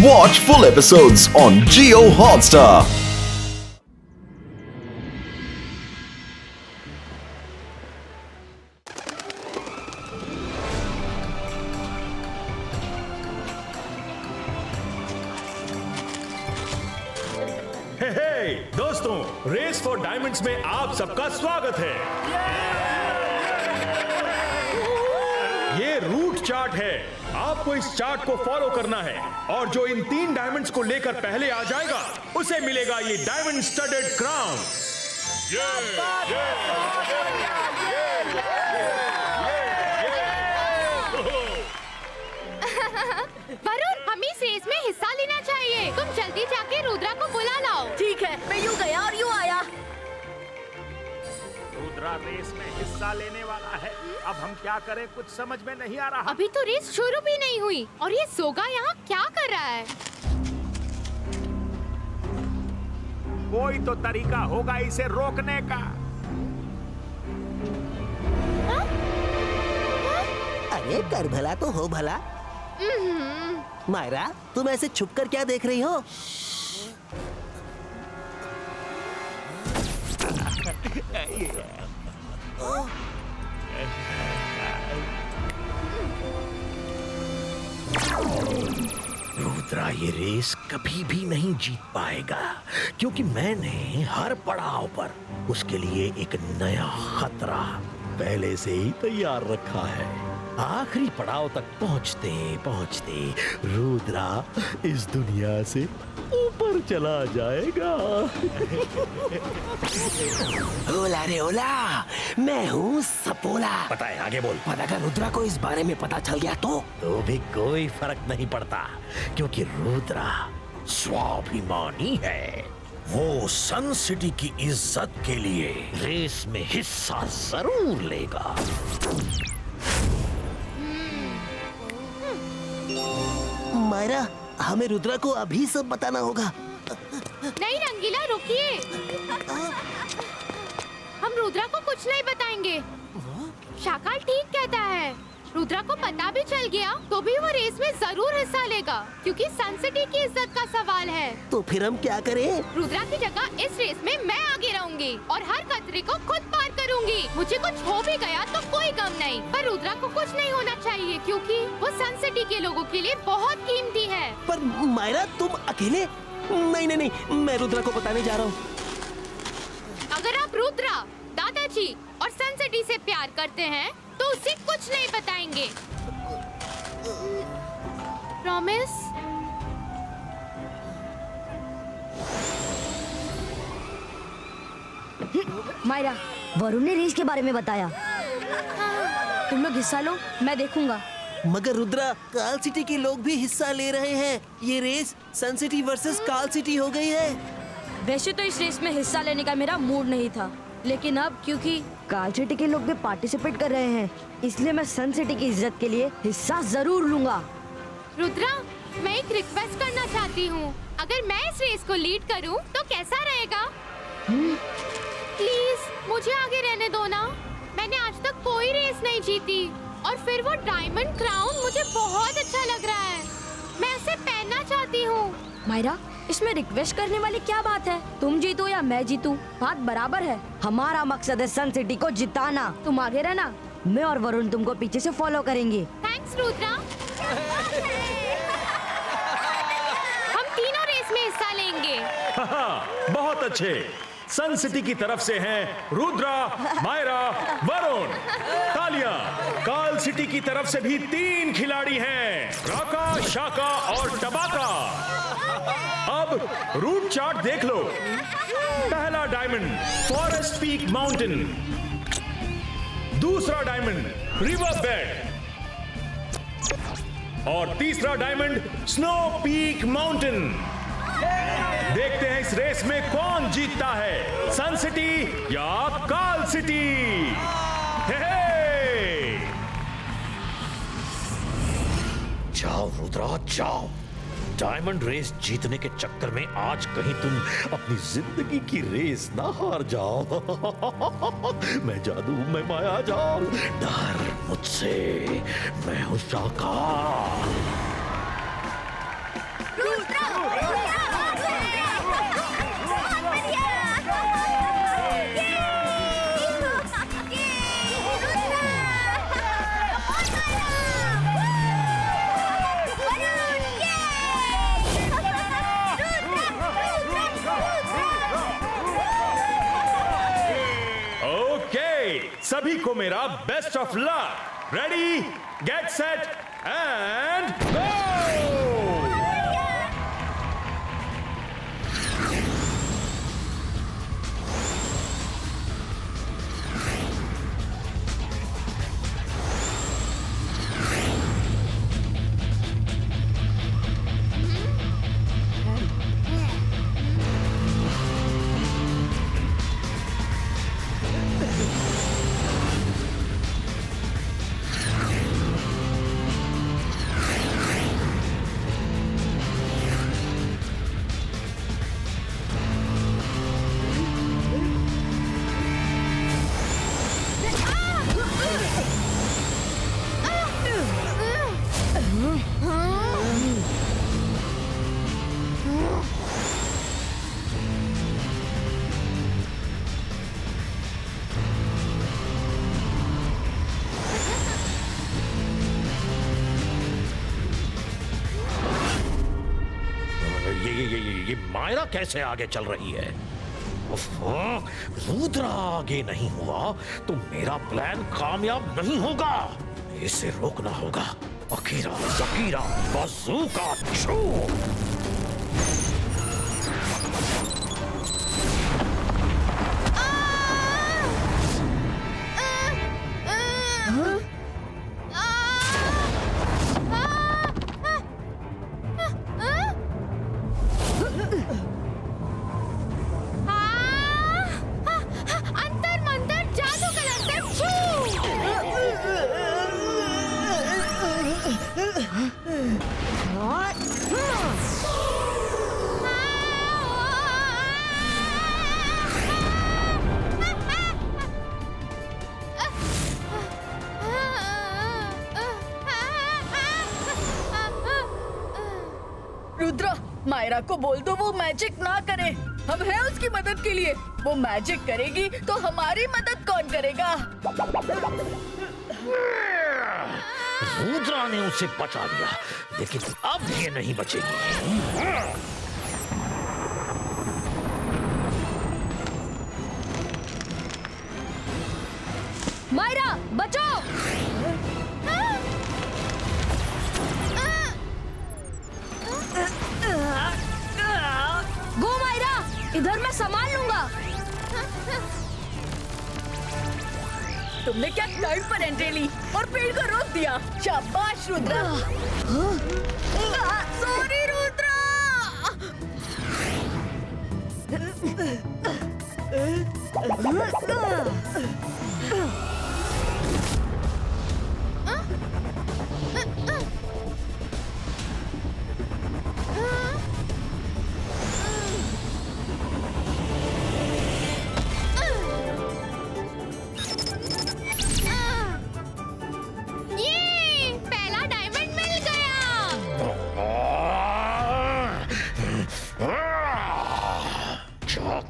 Watch full episodes on Jio Hotstar. दोस्तों, race for diamonds में आप सबका स्वागत है। ये रूट चार्ट है। आपको इस चार्ट को फॉलो करना है और जो इन 3 डायमंड्स को लेकर पहले आ जाएगा उसे मिलेगा ये डायमंड स्टडेड क्राउन। वरुण, हमें इस रेस में हिस्सा लेना चाहिए। तुम जल्दी जाके रुद्रा को बुला लाओ। ठीक है, मैं यूं गया और यूं आया। रुद्रा रेस में हिस्सा लेने वाला है। अब हम क्या करें, कुछ समझ में नहीं आ रहा। अभी तो रेस शुरू भी नहीं हुई और ये सोगा यहाँ क्या कर रहा है? कोई तो तरीका होगा इसे रोकने का। अरे कर भला तो हो भला। मायरा, तुम ऐसे छुपकर क्या देख रही हो? रुद्रा ये रेस कभी भी नहीं जीत पाएगा क्योंकि मैंने हर पड़ाव पर उसके लिए एक नया खतरा पहले से ही तैयार रखा है। आखिरी पड़ाव तक पहुंचते पहुंचते रुद्रा इस दुनिया से ऊपर चला जाएगा। ओला रे ओला, मैं हूँ सपोला। पता है, आगे बोल। पर अगर रुद्रा को इस बारे में पता चल गया तो भी कोई फर्क नहीं पड़ता क्योंकि रुद्रा स्वाभिमानी है। वो सन सिटी की इज्जत के लिए रेस में हिस्सा जरूर लेगा। मायरा, हमें रुद्रा को अभी सब बताना होगा। नहीं रंगीला, रुकिए। हम रुद्रा को कुछ नहीं बताएंगे। शाकाल ठीक कहता है। रुद्रा को पता भी चल गया तो भी वो रेस में जरूर हिस्सा लेगा क्योंकि सन सिटी की इज्जत का सवाल है। तो फिर हम क्या करें? रुद्रा की जगह इस रेस में मैं आगे रहूंगी और हर खतरे को खुद पार करूंगी। मुझे कुछ हो भी गया तो कोई गम नहीं, पर रुद्रा को कुछ नहीं होना चाहिए क्योंकि वो सन सिटी के लोगों के लिए बहुत कीमती है। पर मायरा, तुम अकेले? नहीं नहीं नहीं, मैं रुद्रा को बताने जा रहा हूँ। अगर आप रुद्रा, दादाजी और सन सिटी से प्यार करते हैं तो उसे कुछ नहीं बताएंगे। प्रॉमिस? मायरा, वरुण ने रेस के बारे में बताया। तुम लोग हिस्सा लो, मैं देखूंगा। मगर रुद्रा, काल सिटी के लोग भी हिस्सा ले रहे हैं। ये रेस सन सिटी वर्सेस काल सिटी हो गई है। वैसे तो इस रेस में हिस्सा लेने का मेरा मूड नहीं था, लेकिन अब क्योंकि काल सिटी के लोग भी पार्टिसिपेट कर रहे हैं, इसलिए मैं सन सिटी की इज्जत के लिए हिस्सा जरूर लूंगा। रुद्रा, मैं एक रिक्वेस्ट करना चाहती हूँ। अगर मैं इस रेस को लीड करूँ तो कैसा रहेगा? प्लीज मुझे आगे रहने दो ना। मैंने आज तक कोई रेस नहीं जीती और फिर वो डायमंड क्राउन मुझे बहुत अच्छा लग रहा है। मैं उसे पहनना चाहती हूँ। मायरा, इसमें रिक्वेस्ट करने वाली क्या बात है? तुम जीतो या मैं जीतूं, बात बराबर है। हमारा मकसद है सन सिटी को जिताना। तुम आगे रहना, मैं और वरुण तुमको पीछे से फॉलो करेंगे। थैंक्स रुद्रा। हम तीनों रेस में हिस्सा लेंगे। बहुत अच्छे। सन सिटी की तरफ से हैं रुद्रा, मायरा, वरुण। तालियां। काल सिटी की तरफ से भी 3 खिलाड़ी हैं, राका, शाका और टबाका। अब रूट चार्ट देख लो। पहला डायमंड फॉरेस्ट पीक माउंटेन, दूसरा डायमंड रिवर बेड और तीसरा डायमंड स्नो पीक माउंटेन। देखते हैं इस रेस में कौन जीतता है, सन सिटी या काल सिटी। जाओ रुद्रा जाओ। डायमंड रेस जीतने के चक्कर में आज कहीं तुम अपनी जिंदगी की रेस ना हार जाओ। मैं जादू, मैं माया जाल, डर मुझसे, मैं हूं शाका। सभी को मेरा best of luck. Ready, get set and go. ये मायरा कैसे आगे चल रही है? रुद्रा आगे नहीं हुआ तो मेरा प्लान कामयाब नहीं होगा। इसे रोकना होगा। अकीरा, ज़कीरा, बाज़ूका, छू! रुद्रा, मायरा को बोल दो वो मैजिक ना करे। हम हैं उसकी मदद के लिए। वो मैजिक करेगी तो हमारी मदद कौन करेगा? रुद्रा ने उसे बचा लिया, लेकिन अब ये नहीं बचेगी। मायरा, बचाओ! गो मायरा, इधर मैं संभाल लूंगा। तुमने क्या टाइम पर एंट्री ली और पेड़ को रोक दिया। शाबाश रुद्रा। सॉरी रुद्रा।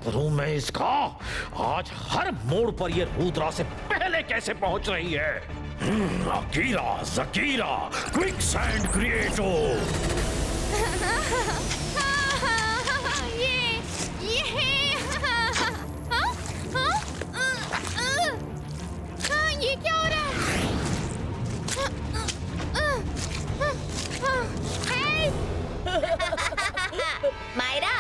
करूं मैं इसका? आज हर मोड़ पर ये रुद्रा से पहले कैसे पहुंच रही है? अकीरा, ज़कीरा, क्विक सैंड क्रिएटो। ये क्या हो रहा है? मायरा,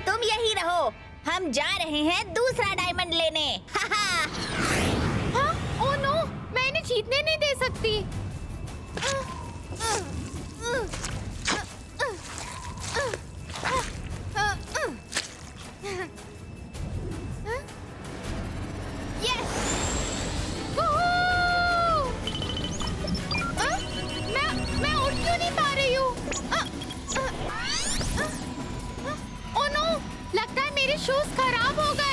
तुम यही रहो। हम जा रहे हैं दूसरा डायमंड लेने। हाँ? ओह नो, मैं इन्हें जीतने नहीं दे सकती। मैं उठ क्यों नहीं पा रही हूँ? ओह नो, लगता है मेरे शूज खराब हो गए।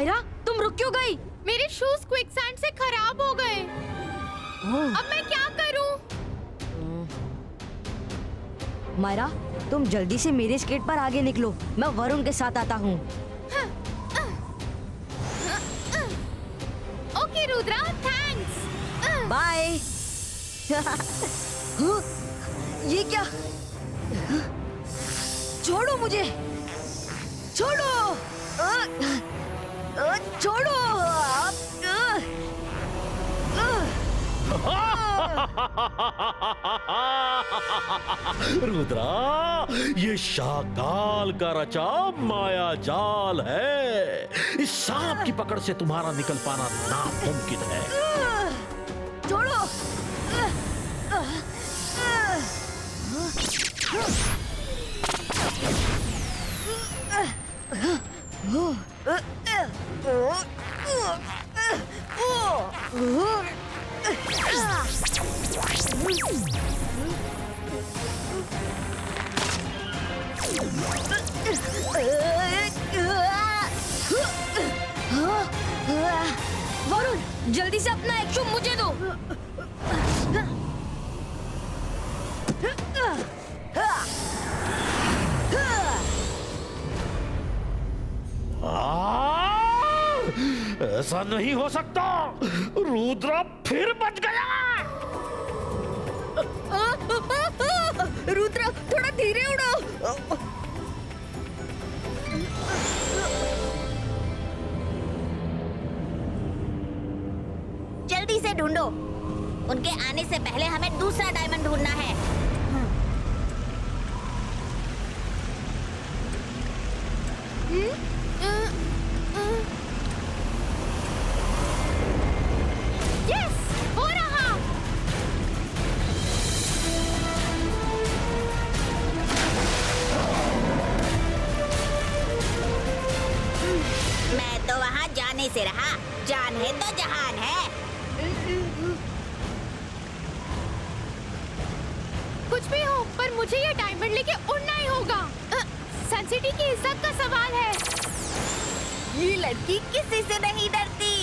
मायरा, तुम रुक क्यों गई? मेरे शूज क्विकसैंड से खराब हो गए। अब मैं क्या करूं? मायरा, तुम जल्दी से मेरे स्केट पर आगे निकलो, मैं वरुण के साथ आता हूँ। Okay Rudra, thanks. बाय। ये क्या? छोड़ो मुझे, छोड़ो, छोड़ो। रुद्रा, ये शाकाल का रचा माया जाल है। इस सांप की पकड़ से तुम्हारा निकल पाना नामुमकिन है। छोड़ो। वरुण, जल्दी से अपना एक्शन मुझे दो। ऐसा नहीं हो सकता। रुद्रा फिर बच गया। रुद्रा, थोड़ा धीरे उड़ो। जल्दी से ढूंढो। उनके आने से पहले हमें दूसरा डायमंड ढूंढना है। यस, हो रहा। मैं तो वहाँ जाने से रहा। जान है तो जहान है। कुछ भी हो, पर मुझे ये डायमंड लेके उड़ना ही होगा। सन सिटी की इज्जत का सवाल है। ये लड़की किसी से नहीं डरती।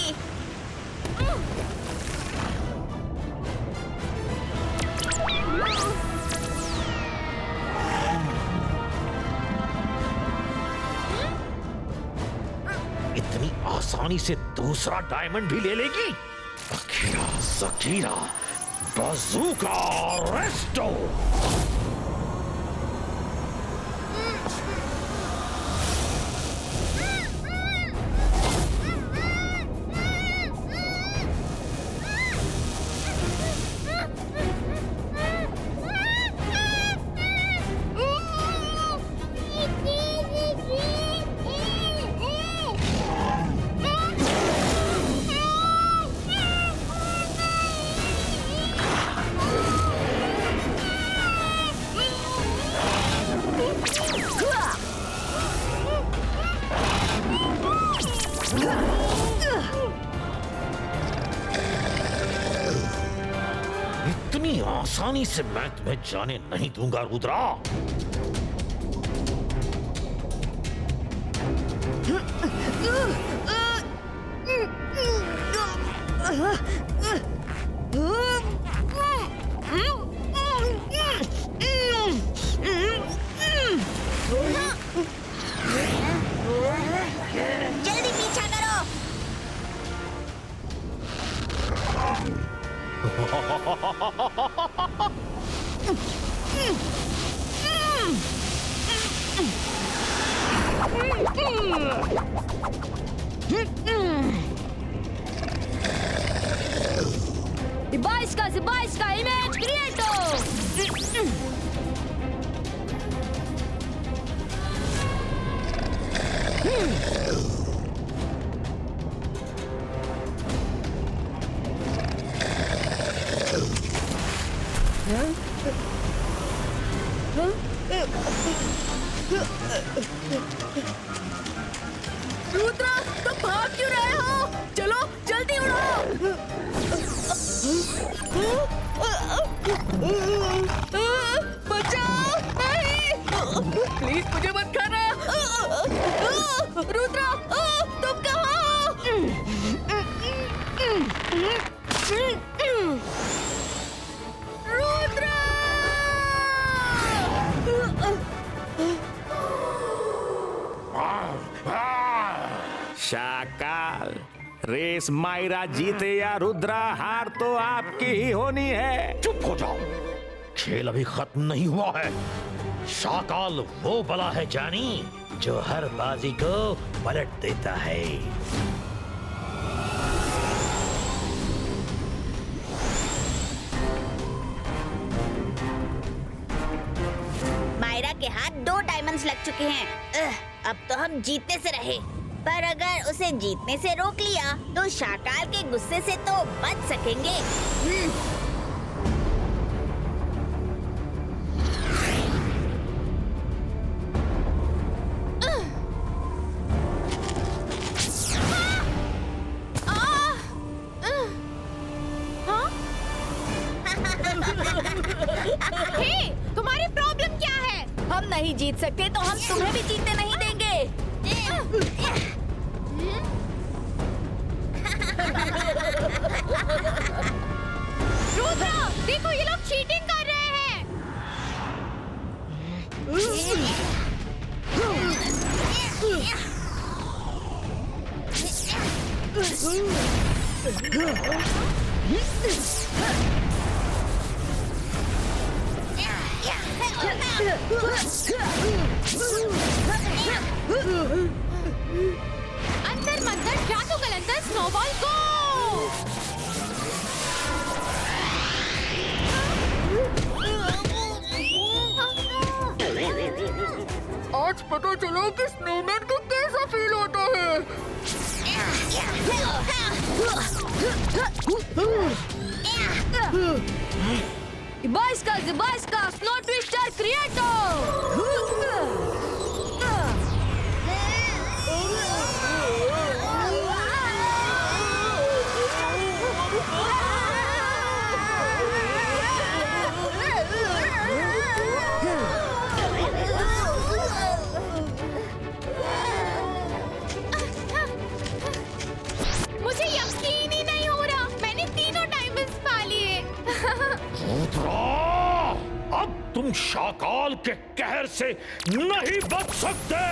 इतनी आसानी से दूसरा डायमंड भी ले लेगी? अखीरा ज़कीरा, बाज़ूका रेस्टो। इतनी आसानी से मैं तुम्हें जाने नहीं दूंगा रुद्रा। जल्दी पीछा करो। Device का इमेज क्रिएट हो। रुद्रा, तुम भाग क्यों रहे हो? चलो जल्दी उड़ो। बचाओ, नहीं, प्लीज मुझे मत खाना। रुद्रा, तुम कहाँ हो? शाकाल, रेस मायरा जीते या रुद्रा, हार तो आपकी ही होनी है। चुप हो जाओ, खेल अभी खत्म नहीं हुआ है। शाकाल वो बला है जानी, जो हर बाजी को पलट देता है। मायरा के हाथ 2 डायमंड्स लग चुके हैं। अब तो हम जीतने से रहे, पर अगर उसे जीतने से रोक लिया तो शाकाल के गुस्से से तो बच सकेंगे। हे, तुम्हारी प्रॉब्लम क्या है? हम नहीं जीत सकते तो हम तुम्हें भी जीतने नहीं देंगे। रुद्रा, देखो ये लोग चीटिंग कर रहे हैं। अंदर मंतर जादू कलंदर स्नोबॉल को। आज पता चलो कि स्नोमैन को कैसा फील होता है। Ibaiska, Snow Twister Creator! मुझे यकीन ही नहीं हो रहा, मैंने तीनों डायमंड्स पा लिए। रुद्रा, अब तुम शाकाल के कहर से नहीं बच सकते।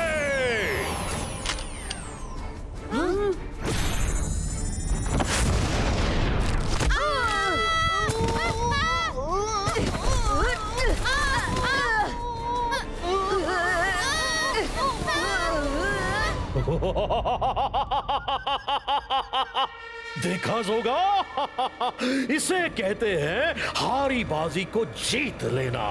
देखा जोगा, इसे कहते हैं हारी बाजी को जीत लेना।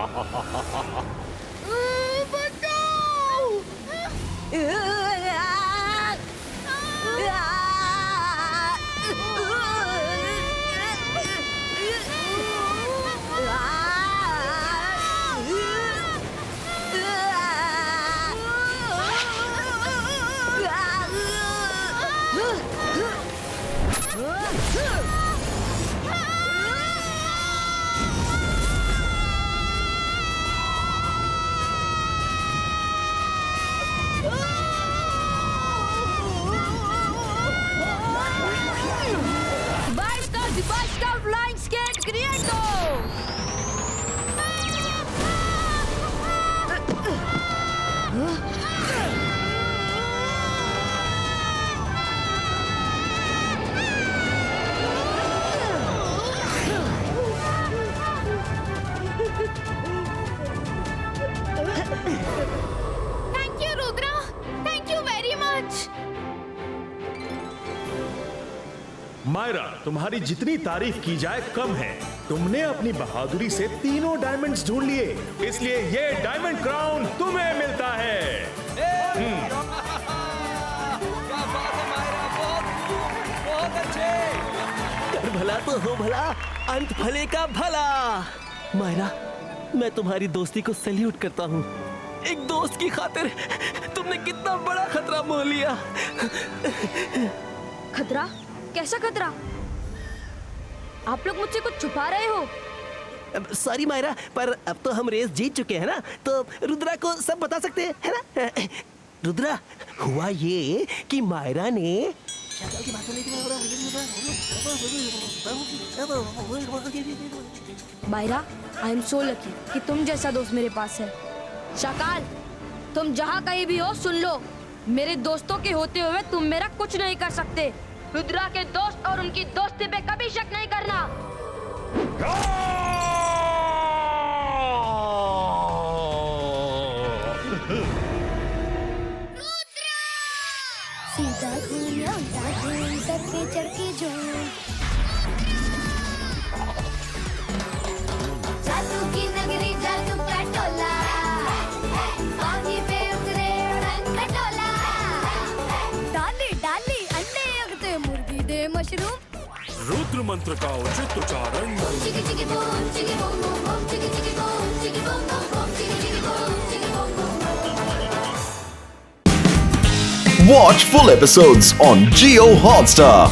Ibaiska Flying Skate Creator! Thank you Rudra, thank you very much. Myra, तुम्हारी जितनी तारीफ की जाए कम है। तुमने अपनी बहादुरी से तीनों डायमंड्स ढूंढ लिए, इसलिए ये डायमंड क्राउन तुम्हें मिलता है। कर भला तो हो भला, अंत भले का भला। मायरा, मैं तुम्हारी दोस्ती को सैल्यूट करता हूँ। एक दोस्त की खातिर तुमने कितना बड़ा खतरा मोल लिया। खतरा? कैसा खतरा? आप लोग मुझसे कुछ छुपा रहे हो? सॉरी मायरा, पर अब तो हम रेस जीत चुके हैं ना, तो रुद्रा को सब बता सकते हैं, है ना? रुद्रा, हुआ ये कि मायरा ने Myra, I am so lucky कि तुम जैसा दोस्त मेरे पास है। शाकाल, तुम जहाँ कहीं भी हो सुन लो, मेरे दोस्तों के होते हुए तुम मेरा कुछ नहीं कर सकते। रुद्रा के दोस्त और उनकी दोस्ती पे कभी शक नहीं करना। सीधा घूम या उल्टा घूम, सर पे चढ़ के जो जादू की नगरी, जादू का टोला, पानी पे उतरे रंग खटोला, डाली डाली अंडे उगते, मुर्गी दे मशरूम, रुद्र मंत्र का उचित उच्चारण। चिकी चिकी बूम, चिकी बूम बूम बूम, चिकी चिकी बूम, चिकी बूम बूम बूम, चिकी चिकी बूम, चिकी boom boom. Watch full episodes on Geo Hotstar.